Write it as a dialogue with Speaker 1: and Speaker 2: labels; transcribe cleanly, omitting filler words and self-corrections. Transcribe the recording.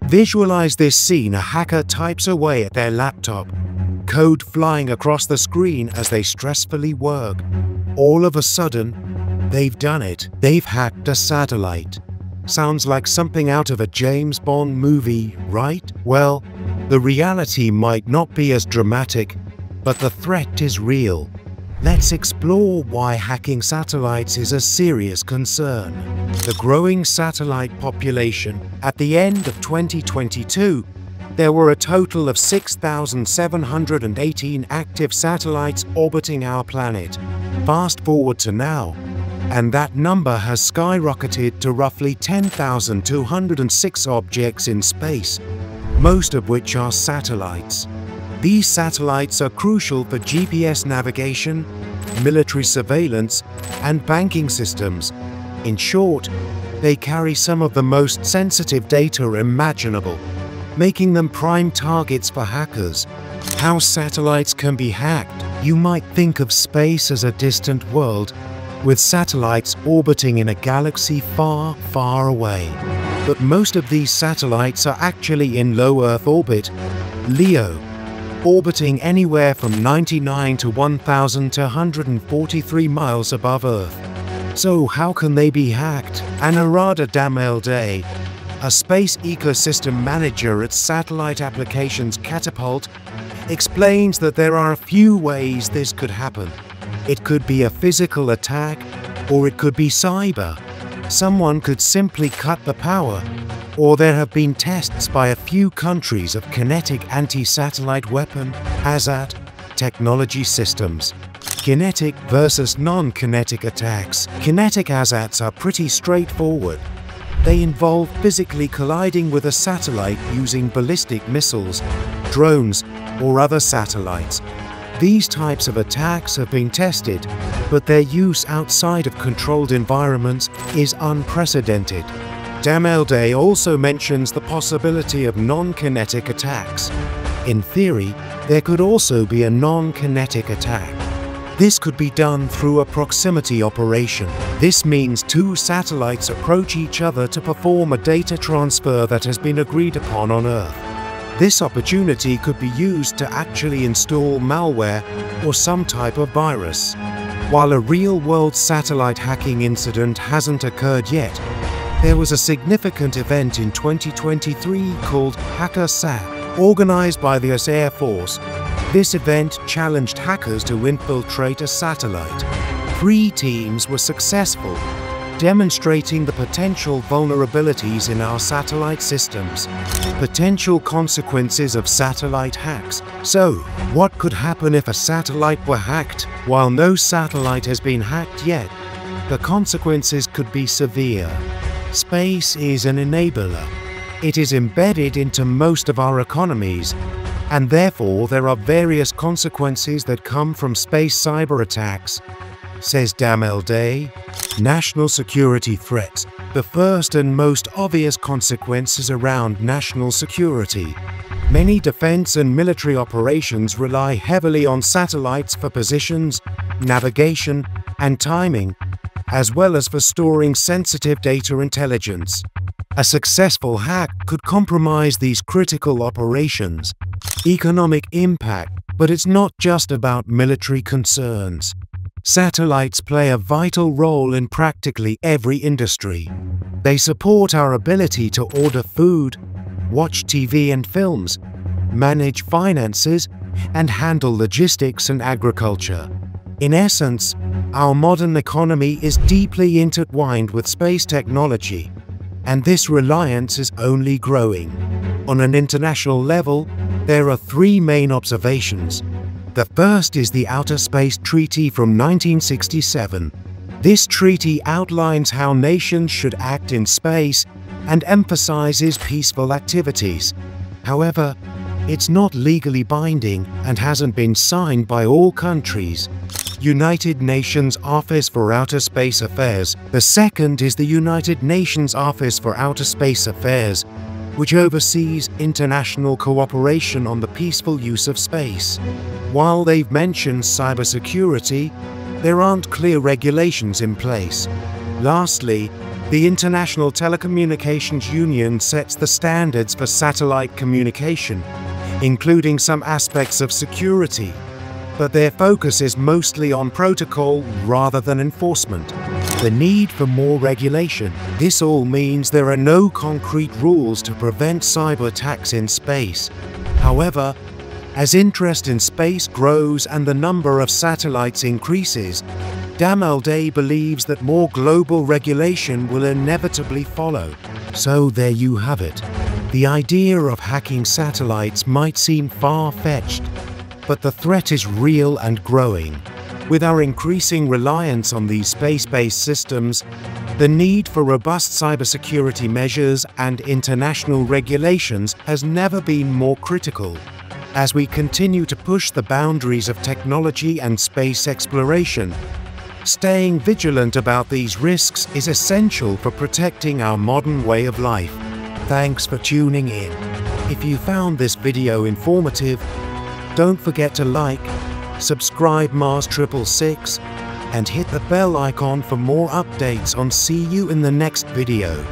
Speaker 1: Visualize this scene: a hacker types away at their laptop, code flying across the screen as they stressfully work. All of a sudden, they've done it. They've hacked a satellite. Sounds like something out of a James Bond movie, right? Well, the reality might not be as dramatic, but the threat is real. Let's explore why hacking satellites is a serious concern. The growing satellite population. At the end of 2022, there were a total of 6,718 active satellites orbiting our planet. Fast forward to now, and that number has skyrocketed to roughly 10,206 objects in space, most of which are satellites. These satellites are crucial for GPS navigation, military surveillance, and banking systems. In short, they carry some of the most sensitive data imaginable, making them prime targets for hackers. How satellites can be hacked. You might think of space as a distant world, with satellites orbiting in a galaxy far, far away. But most of these satellites are actually in low Earth orbit, LEO, orbiting anywhere from 99 to 1,243 miles above Earth. So how can they be hacked? Anuradha Damelde, a space ecosystem manager at satellite applications Catapult, explains that there are a few ways this could happen. It could be a physical attack, or it could be cyber. Someone could simply cut the power, or there have been tests by a few countries of kinetic anti-satellite weapon HIJACK technology systems. Kinetic versus non-kinetic attacks. Kinetic HIJACKs are pretty straightforward. They involve physically colliding with a satellite using ballistic missiles, drones, or other satellites. These types of attacks have been tested, but their use outside of controlled environments is unprecedented. Damelde also mentions the possibility of non-kinetic attacks. In theory, there could also be a non-kinetic attack. This could be done through a proximity operation. This means two satellites approach each other to perform a data transfer that has been agreed upon on Earth. This opportunity could be used to actually install malware or some type of virus. While a real-world satellite hacking incident hasn't occurred yet, there was a significant event in 2023 called HIJACK, organized by the US Air Force. This event challenged hackers to infiltrate a satellite. 3 teams were successful, demonstrating the potential vulnerabilities in our satellite systems. Potential consequences of satellite hacks. So, what could happen if a satellite were hacked? While no satellite has been hacked yet, the consequences could be severe. Space is an enabler. It is embedded into most of our economies, and therefore there are various consequences that come from space cyber attacks, says Damelde. National security threats. The first and most obvious consequences around national security. Many defense and military operations rely heavily on satellites for positions, navigation, and timing, as well as for storing sensitive data intelligence. A successful hack could compromise these critical operations. Economic impact. But it's not just about military concerns. Satellites play a vital role in practically every industry. They support our ability to order food, watch TV and films, manage finances, and handle logistics and agriculture. In essence, our modern economy is deeply intertwined with space technology, and this reliance is only growing. On an international level, there are 3 main observations. The first is the Outer Space Treaty from 1967. This treaty outlines how nations should act in space and emphasizes peaceful activities. However, it's not legally binding and hasn't been signed by all countries. United Nations Office for Outer Space Affairs. The second is the United Nations Office for Outer Space Affairs, which oversees international cooperation on the peaceful use of space. While they've mentioned cybersecurity, there aren't clear regulations in place. Lastly, The International Telecommunications Union sets the standards for satellite communication, including some aspects of security, but their focus is mostly on protocol rather than enforcement. The need for more regulation. This all means there are no concrete rules to prevent cyber attacks in space. However, as interest in space grows and the number of satellites increases, Damelde believes that more global regulation will inevitably follow. So there you have it. The idea of hacking satellites might seem far-fetched, but the threat is real and growing. With our increasing reliance on these space-based systems, the need for robust cybersecurity measures and international regulations has never been more critical. As we continue to push the boundaries of technology and space exploration, staying vigilant about these risks is essential for protecting our modern way of life. Thanks for tuning in. If you found this video informative, don't forget to like, subscribe Mars 666, and hit the bell icon for more updates on. See you in the next video.